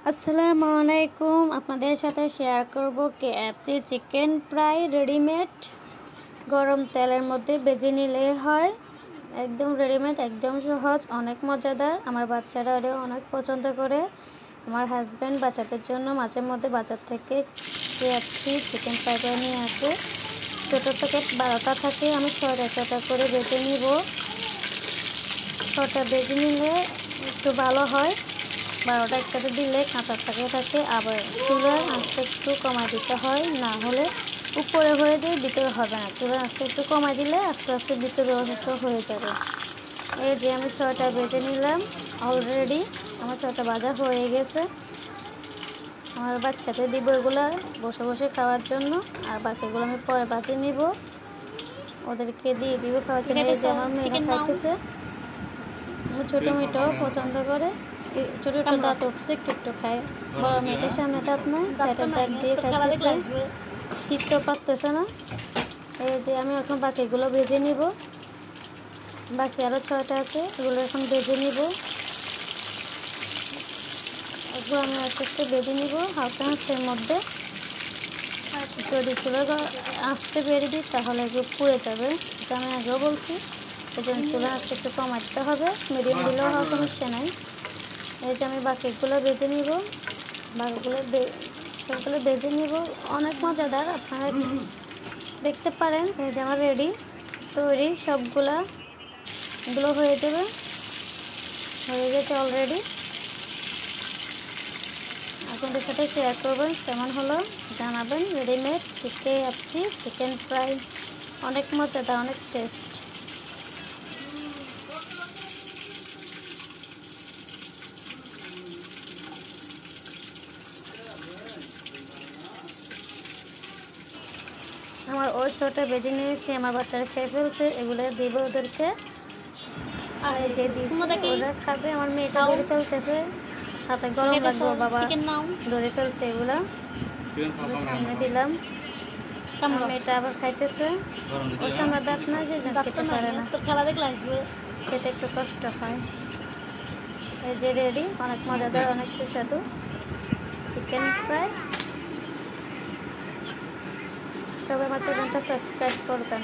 আসসালামু আলাইকুম। আপনাদের সাথে শেয়ার করব কেএফসি চিকেন ফ্রাই রেডিমেড গরম তেলের মধ্যে ভেজে নিলে হয়। একদম রেডিমেড, একদম সহজ, অনেক মজাদার। আমার বাচ্চারা ওটা অনেক পছন্দ করে। আমার হাজব্যান্ড বাচ্চাদের জন্য মাঝে মধ্যে বাজার থেকে কেএফসি চিকেন ফ্রাই করে নিয়ে আসে। ছোটো প্যাকেট 12টা থাকে, আমি 6টা করে ভেজে নিব। 6টা ভেজে নিলে একটু ভালো হয়। 12টা একসাথে দিলে কাঁচা থাকে। আবার চুলার আঁচটা একটু কমাই দিতে হয়, না হলে উপরে হয়ে যায়, ভিতরে হবে না। চুলার আঁচটা একটু কমাই দিলে আস্তে আস্তে ভিতরে অংশ হয়ে যাবে। এই যে আমি 6টা ভেজে নিলাম। অলরেডি আমার 6টা ভাজা হয়ে গেছে। আমার বাচ্চাদের দিব এগুলো বসে বসে খাওয়ার জন্য, আর বাকিগুলো আমি পরে ভাজে নিব, ওদেরকে দিয়ে দিব খাওয়ার জন্য। এই যে আমার মেয়েরা খাইতেছে। আমি ছোটো মেয়েটাও পছন্দ করে। ছোটো ছোটো দাঁত উঠছে, একটু খায়। বড় মেয়েটার সামনে দাঁত নয়, 4টা দাঁত দিয়ে খাইতেছে, টিকতেও পারতেছে না। এই যে আমি এখন বাকিগুলো ভেজে নিব। বাকি আরও 6টা আছে, এগুলো এখন ভেজে নিব। এগুলো আমি আস্তে আস্তে ভেজে নিব হালকা আঁচের মধ্যে। যদি চুলা আঁচতে বেরিয়ে দিই তাহলে এগুলো পুড়ে যাবে, এটা আমি আগেও বলছি। এই জন্য চুলা আঁচটা একটু কমাতে হবে, মিডিয়াম দিলেও হওয়ার সমস্যা নাই। এই যে আমি বাকিগুলো ভেজে নিব, সবগুলো ভেজে নিব। অনেক মজাদার, আপনারা দেখতে পারেন। এই যে আমার রেডি, তৈরি সবগুলো। এগুলো হয়ে যাবে, হয়ে গেছে অলরেডি। আপনাদের সাথে শেয়ার করবেন, কেমন হলো জানাবেন। রেডিমেড কেএফসি চিকেন ফ্রাই অনেক মজাদার, অনেক টেস্ট। আমার ওই 6টা ভেজে নিয়েছি, আমার বাচ্চারা খেয়ে ফেলছে। এগুলো দিব ওদেরকে, আর এই যে ওরা খাবে। আমার মেয়েটা ধরে ফেলতেছে, হাতে গরম লাগবে, বাবা ধরে ফেলছে। এগুলা সামনে দিলাম, মেয়েটা আবার খাইতেছে। ওর সামনে দাঁত না, যে খেতে পারে না, খেতে একটু কষ্ট হয়। এই যে রেডি, অনেক মজাদার, অনেক সুস্বাদু চিকেন ফ্রাই। সবাই আমার চ্যানেলটা সাবস্ক্রাইব করবেন।